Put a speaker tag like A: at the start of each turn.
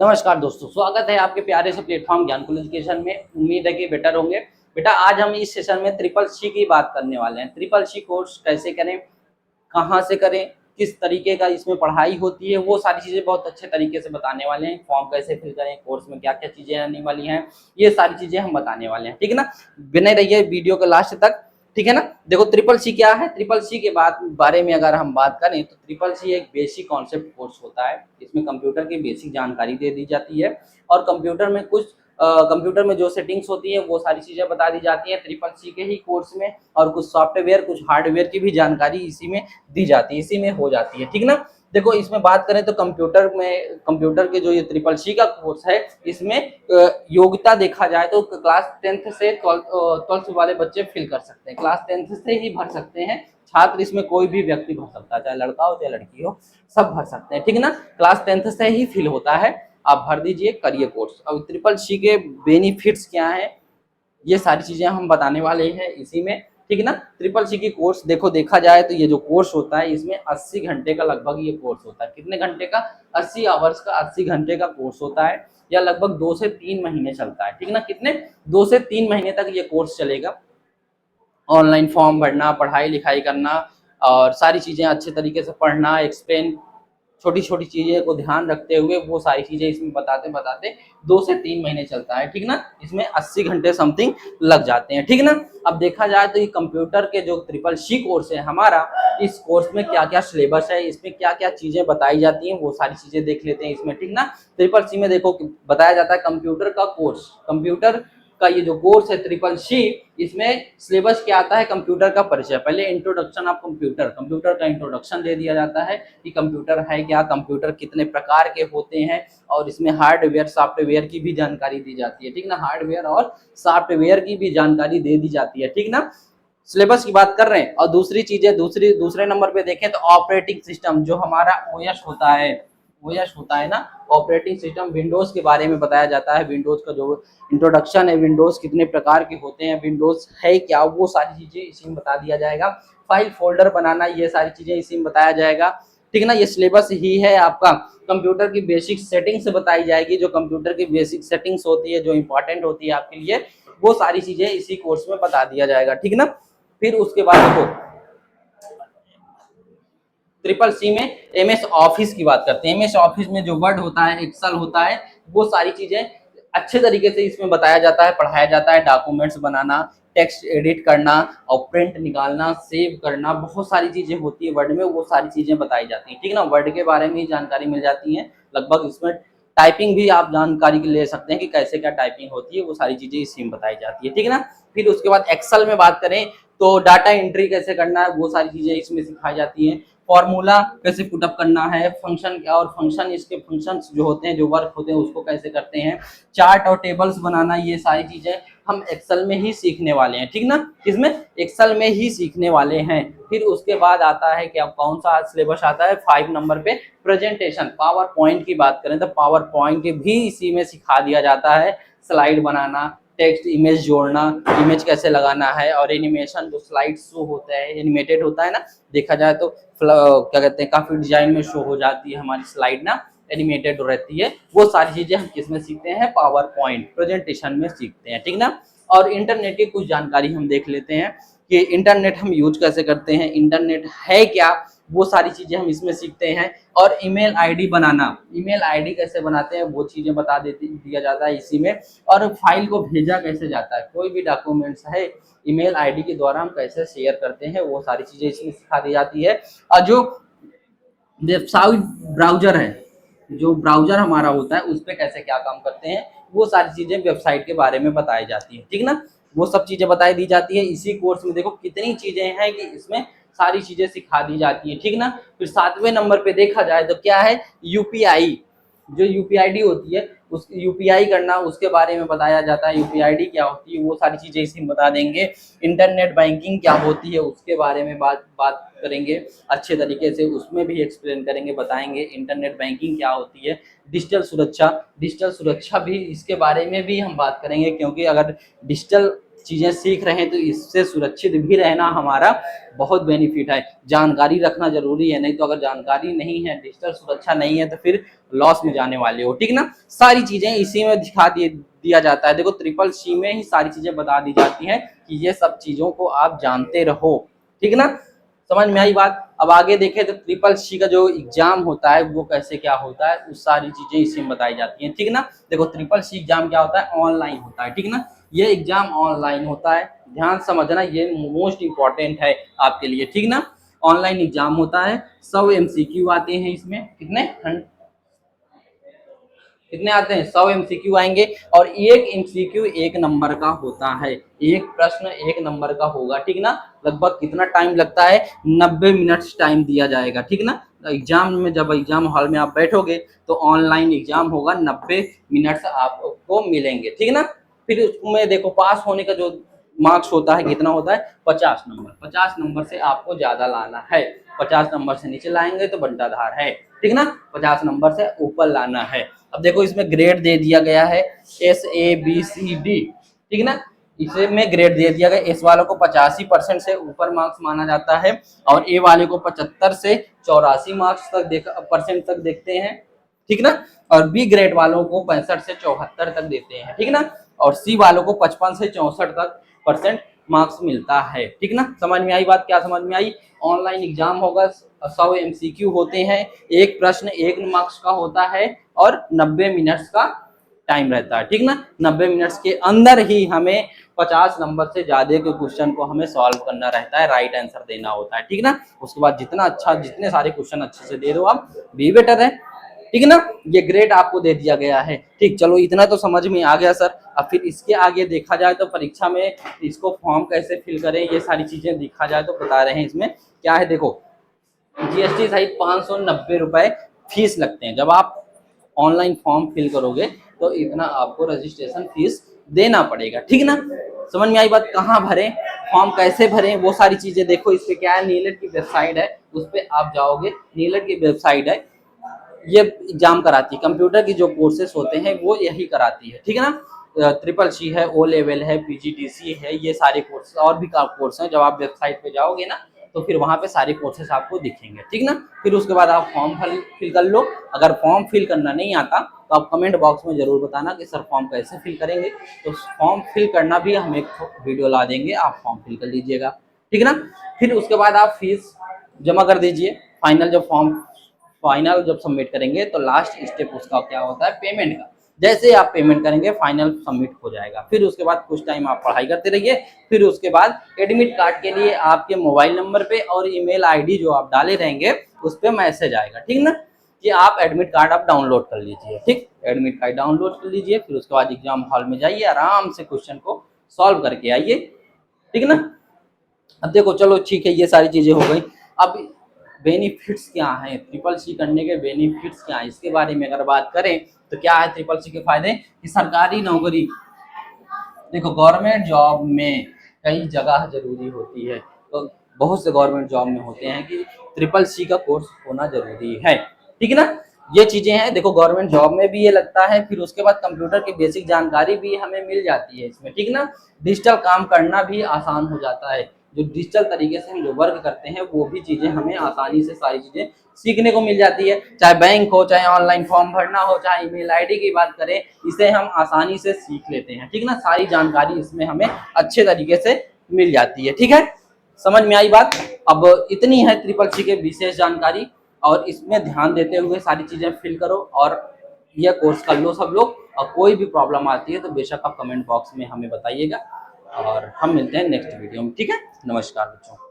A: नमस्कार दोस्तों, स्वागत है आपके प्यारे से प्लेटफॉर्म ज्ञानकुल एजुकेशन में। उम्मीद है कि बेटर होंगे। बेटा, आज हम इस सेशन में ट्रिपल सी की बात करने वाले हैं। ट्रिपल सी कोर्स कैसे करें, कहाँ से करें, किस तरीके का इसमें पढ़ाई होती है, वो सारी चीज़ें बहुत अच्छे तरीके से बताने वाले हैं। फॉर्म कैसे फिल करें, कोर्स में क्या क्या चीज़ें आने वाली हैं, ये सारी चीज़ें हम बताने वाले हैं। ठीक है ना, बने रहिए वीडियो के लास्ट तक। ठीक है ना। देखो, ट्रिपल सी क्या है। ट्रिपल सी के बारे में अगर हम बात करें तो ट्रिपल सी एक बेसिक कॉन्सेप्ट कोर्स होता है। इसमें कंप्यूटर की बेसिक जानकारी दे दी जाती है और कंप्यूटर में जो सेटिंग्स होती है वो सारी चीज़ें बता दी जाती हैं ट्रिपल सी के ही कोर्स में। और कुछ सॉफ्टवेयर, कुछ हार्डवेयर की भी जानकारी इसी में दी जाती है, इसी में हो जाती है। ठीक ना। देखो, इसमें बात करें तो कंप्यूटर के जो ये ट्रिपल सी का कोर्स है, इसमें योग्यता देखा जाए तो क्लास 10th से 12th वाले बच्चे फिल कर सकते हैं। क्लास 10th से ही भर सकते हैं छात्र। इसमें कोई भी व्यक्ति भर सकता है, चाहे लड़का हो चाहे लड़की हो, सब भर सकते हैं। ठीक है ना। क्लास 10th से ही फिल होता है। आप भर दीजिए, करिए कोर्स। अब ट्रिपल सी के बेनिफिट्स क्या हैं, ये सारी चीजें हम बताने वाले हैं इसी में। ठीक है ना। ट्रिपल सी की कोर्स देखा जाए तो ये जो कोर्स होता है, इसमें 80 घंटे का लगभग ये कोर्स होता है। कितने घंटे का? 80 आवर्स का, 80 घंटे का कोर्स होता है। या लगभग 2 से 3 महीने चलता है। ठीक है ना। कितने? 2 से 3 महीने तक ये कोर्स चलेगा। ऑनलाइन फॉर्म भरना, पढ़ाई लिखाई करना और सारी चीज़ें अच्छे तरीके से पढ़ना, एक्सप्लेन, छोटी छोटी चीज़ें को ध्यान रखते हुए वो सारी चीज़ें इसमें बताते बताते 2 से 3 महीने चलता है। ठीक ना। इसमें 80 घंटे समथिंग लग जाते हैं। ठीक ना। अब देखा जाए तो ये कंप्यूटर के जो ट्रिपल सी कोर्स है हमारा, इस कोर्स में क्या क्या सिलेबस है, इसमें क्या क्या चीज़ें बताई जाती हैं, वो सारी चीज़ें देख लेते हैं इसमें। ठीक ना। ट्रिपल सी में देखो बताया जाता है कंप्यूटर का कोर्स। कंप्यूटर का ये जो कोर्स है ट्रिपल सी, इसमें सिलेबस क्या आता है? कंप्यूटर का परिचय। पहले इंट्रोडक्शन ऑफ कंप्यूटर, कंप्यूटर का इंट्रोडक्शन दे दिया जाता है कि कंप्यूटर है क्या, कंप्यूटर कितने प्रकार के होते हैं, और इसमें हार्डवेयर सॉफ्टवेयर की भी जानकारी दी जाती है। ठीक ना। हार्डवेयर और सॉफ्टवेयर की भी जानकारी दे दी जाती है। ठीक ना। सिलेबस की बात कर रहे हैं। और दूसरी चीजें, दूसरे नंबर पे देखें तो ऑपरेटिंग सिस्टम, जो हमारा ओएस होता है, ओएस होता है ना, ऑपरेटिंग सिस्टम, विंडोज के बारे में बताया जाता है। विंडोज का जो इंट्रोडक्शन है, विंडोज कितने प्रकार के होते हैं, विंडोज है क्या, वो सारी चीजें इसी में बता दिया जाएगा। फाइल फोल्डर बनाना, ये सारी चीजें इसी में बताया जाएगा। ठीक है ना। ये सिलेबस ही है आपका। कंप्यूटर की बेसिक सेटिंग्स बताई जाएगी, जो कंप्यूटर की बेसिक सेटिंग्स होती है, जो इंपॉर्टेंट होती है आपके लिए, वो सारी चीजें इसी कोर्स में बता दिया जाएगा। ठीक ना। फिर उसके बाद देखो, ट्रिपल सी में एमएस ऑफिस की बात करते हैं। एमएस ऑफिस में जो वर्ड होता है, एक्सेल होता है, वो सारी चीजें अच्छे तरीके से इसमें बताया जाता है, पढ़ाया जाता है। डॉक्यूमेंट्स बनाना, टेक्स्ट एडिट करना और प्रिंट निकालना, सेव करना, बहुत सारी चीजें होती है वर्ड में, वो सारी चीजें बताई जाती है। ठीक है ना। वर्ड के बारे में ही जानकारी मिल जाती है लगभग। इसमें टाइपिंग भी आप जानकारी ले सकते हैं कि कैसे क्या टाइपिंग होती है, वो सारी चीजें इसी में बताई जाती है। ठीक है ना। फिर उसके बाद एक्सेल में बात करें तो डाटा एंट्री कैसे करना है, वो सारी चीजें इसमें सिखाई जाती हैं। फॉर्मूला कैसे पुटअप करना है, फंक्शन क्या, और फंक्शन, इसके फंक्शंस जो होते हैं, जो वर्क होते हैं, उसको कैसे करते हैं, चार्ट और टेबल्स बनाना, ये सारी चीजें हम एक्सेल में ही सीखने वाले हैं। ठीक ना। इसमें एक्सेल में ही सीखने वाले हैं। फिर उसके बाद आता है कि अब कौन सा सिलेबस आता है 5 नंबर पे, प्रेजेंटेशन। पावर पॉइंट की बात करें तो पावर पॉइंट भी इसी में सिखा दिया जाता है। स्लाइड बनाना, टेक्स्ट इमेज जोड़ना, इमेज कैसे लगाना है, और एनिमेशन, जो स्लाइड शो होता है, एनिमेटेड होता है ना, देखा जाए तो क्या कहते हैं, काफी डिजाइन में शो हो जाती है हमारी स्लाइड ना, एनिमेटेड रहती है। वो सारी चीजें हम किसमें सीखते हैं? पावर पॉइंट प्रेजेंटेशन में सीखते हैं। ठीक ना। और इंटरनेट की कुछ जानकारी हम देख लेते हैं कि इंटरनेट हम यूज कैसे करते हैं, इंटरनेट है क्या, वो सारी चीजें हम इसमें सीखते हैं। और ईमेल आईडी बनाना, ईमेल आईडी कैसे बनाते हैं, वो चीजें बता दिया जाता है इसी में। और फाइल को भेजा कैसे जाता है, कोई भी डॉक्यूमेंट्स है, ईमेल आईडी के द्वारा हम कैसे शेयर करते हैं, वो सारी चीजें इसमें सिखा दी जाती है। और जो वेबसाइट ब्राउजर है, जो ब्राउजर हमारा होता है, उस पर कैसे क्या काम करते हैं, वो सारी चीजें वेबसाइट के बारे में बताई जाती है। ठीक ना। वो सब चीजें बताई दी जाती है इसी कोर्स में। देखो कितनी चीजें हैं कि इसमें सारी चीजें सिखा दी जाती है। ठीक ना। फिर 7वें नंबर पे देखा जाए तो क्या है? यूपीआई, जो यूपीआईडी होती है, उस यूपीआई करना, उसके बारे में बताया जाता है। यूपीआईडी क्या होती है, वो सारी चीजें इसी में बता देंगे। इंटरनेट बैंकिंग क्या होती है, उसके बारे में बात करेंगे अच्छे तरीके से, उसमें भी एक्सप्लेन करेंगे, बताएंगे इंटरनेट बैंकिंग क्या होती है। डिजिटल सुरक्षा भी इसके बारे में भी हम बात करेंगे, क्योंकि अगर डिजिटल चीजें सीख रहे हैं तो इससे सुरक्षित भी रहना हमारा बहुत बेनिफिट है। जानकारी रखना जरूरी है, नहीं तो अगर जानकारी नहीं है, डिजिटल सुरक्षा नहीं है तो फिर लॉस में जाने वाले हो, ठीक ना। सारी चीजें इसी में दिया जाता है। देखो ट्रिपल सी में ही सारी चीजें बता दी जाती हैं कि ये सब चीजों को आप जानते रहो, ठीक ना। समझ में आई बात। अब आगे देखें तो ट्रिपल सी का जो एग्जाम होता है वो कैसे क्या होता है, उस सारी चीजें इसी में बताई जाती हैं, ठीक ना। देखो ट्रिपल सी एग्जाम क्या होता है, ऑनलाइन होता है, ठीक ना। ये एग्जाम ऑनलाइन होता है, ध्यान समझना, ये मोस्ट इंपॉर्टेंट है आपके लिए, ठीक ना। ऑनलाइन एग्जाम होता है, 100 MCQ आते हैं इसमें, कितने आते हैं, 100 MCQ आएंगे और एक MCQ 1 नंबर का होता है, एक प्रश्न 1 नंबर का होगा, ठीक ना। लगभग कितना टाइम लगता है, 90 मिनट टाइम दिया जाएगा, ठीक ना। एग्जाम में जब एग्जाम हॉल में आप बैठोगे तो ऑनलाइन एग्जाम होगा, 90 मिनट आपको मिलेंगे, ठीक ना। फिर उसमें देखो पास होने का जो मार्क्स होता है कितना होता है, 50 नंबर। 50 नंबर से आपको ज्यादा लाना है, 50 नंबर से नीचे लाएंगे तो बंटाधार है, ठीक ना। 50 नंबर से ऊपर लाना है। अब देखो इसमें ग्रेड दे दिया गया है SABCD, ठीक ना। इसे में ग्रेड दे दिया गया, एस वालों को 85% से ऊपर मार्क्स माना जाता है और ए वाले को 75 से 84 मार्क्स परसेंट तक देखते हैं, ठीक ना। और बी ग्रेड वालों को 65 से 74 तक देते हैं, ठीक ना। और सी वालों को 55 से 64 तक % मार्क्स मिलता है, ठीक ना। समझ में आई बात, क्या समझ में आई। ऑनलाइन एग्जाम होगा, 100 MCQ होते हैं, एक प्रश्न 1 मार्क्स का होता है और 90 मिनट्स का टाइम रहता है, ठीक ना। 90 मिनट्स के अंदर ही हमें 50 नंबर से ज्यादा के क्वेश्चन को हमें सॉल्व करना रहता है, राइट आंसर देना होता है, ठीक ना। उसके बाद जितने सारे क्वेश्चन अच्छे से दे दो आप, भी बेटर है, ठीक ना। ये ग्रेड आपको दे दिया गया है, ठीक। चलो इतना तो समझ में आ गया सर। अब फिर इसके आगे देखा जाए तो परीक्षा में इसको फॉर्म कैसे फिल करें, ये सारी चीजें देखा जाए तो बता रहे हैं। इसमें क्या है, देखो GST सहित 590 रुपए फीस लगते हैं। जब आप ऑनलाइन फॉर्म फिल करोगे तो इतना आपको रजिस्ट्रेशन फीस देना पड़ेगा, ठीक ना। समझ में आई बात। कहाँ भरें, फॉर्म कैसे भरें, वो सारी चीजें देखो। इस पे क्या है, नीलेट की वेबसाइट है, उस पर आप जाओगे, नीलेट की वेबसाइट है, ये एग्जाम कराती है। कंप्यूटर की जो कोर्सेस होते हैं वो यही कराती है, ठीक है ना। ट्रिपल सी है, O लेवल है, PGDC है, ये सारे कोर्स और भी कोर्स हैं। जब आप वेबसाइट पे जाओगे ना तो फिर वहाँ पे सारे कोर्सेस आपको दिखेंगे, ठीक ना। फिर उसके बाद आप फॉर्म फिल कर लो। अगर फॉर्म फिल करना नहीं आता तो आप कमेंट बॉक्स में जरूर बताना कि सर फॉर्म कैसे फिल करेंगे, तो फॉर्म फिल करना भी हम एक वीडियो ला देंगे, आप फॉर्म फिल कर लीजिएगा, ठीक ना। फिर उसके बाद आप फीस जमा कर दीजिए। फाइनल जब सबमिट करेंगे तो लास्ट स्टेप उसका क्या होता है, पेमेंट का। जैसे आप पेमेंट करेंगे फाइनल सबमिट हो जाएगा। फिर उसके बाद कुछ टाइम आप पढ़ाई करते रहिए। फिर उसके बाद एडमिट कार्ड के लिए आपके मोबाइल नंबर पे और ईमेल आईडी जो आप डाले रहेंगे उस पर मैसेज आएगा, ठीक ना, कि आप एडमिट कार्ड आप डाउनलोड कर लीजिए, ठीक। एडमिट कार्ड डाउनलोड कर लीजिए। फिर उसके बाद एग्जाम हॉल में जाइए, आराम से क्वेश्चन को सॉल्व करके आइए, ठीक ना। अब देखो चलो ठीक है, ये सारी चीजें हो गई। अब बेनिफिट्स क्या हैं, ट्रिपल सी करने के बेनिफिट्स क्या हैं, इसके बारे में अगर बात करें तो क्या है ट्रिपल सी के फायदे, कि सरकारी नौकरी, देखो गवर्नमेंट जॉब में कई जगह जरूरी होती है, तो बहुत से गवर्नमेंट जॉब में होते हैं कि ट्रिपल सी का कोर्स होना जरूरी है, ठीक है ना। ये चीजें हैं, देखो गवर्नमेंट जॉब में भी ये लगता है। फिर उसके बाद कंप्यूटर की बेसिक जानकारी भी हमें मिल जाती है इसमें, ठीक ना। डिजिटल काम करना भी आसान हो जाता है, जो डिजिटल तरीके से हम जो वर्क करते हैं वो भी चीजें हमें आसानी से सारी चीजें सीखने को मिल जाती है। चाहे बैंक हो, चाहे ऑनलाइन फॉर्म भरना हो, चाहे ईमेल आईडी की बात करें, इसे हम आसानी से सीख लेते हैं, ठीक ना। सारी जानकारी इसमें हमें अच्छे तरीके से मिल जाती है, ठीक है। समझ में आई बात। अब इतनी है ट्रिपल सी के विशेष जानकारी, और इसमें ध्यान देते हुए सारी चीजें फिल करो और यह कोर्स कर लो सब लोग। और कोई भी प्रॉब्लम आती है तो बेशक आप कमेंट बॉक्स में हमें बताइएगा, और हम मिलते हैं नेक्स्ट वीडियो में, ठीक है। नमस्कार बच्चों।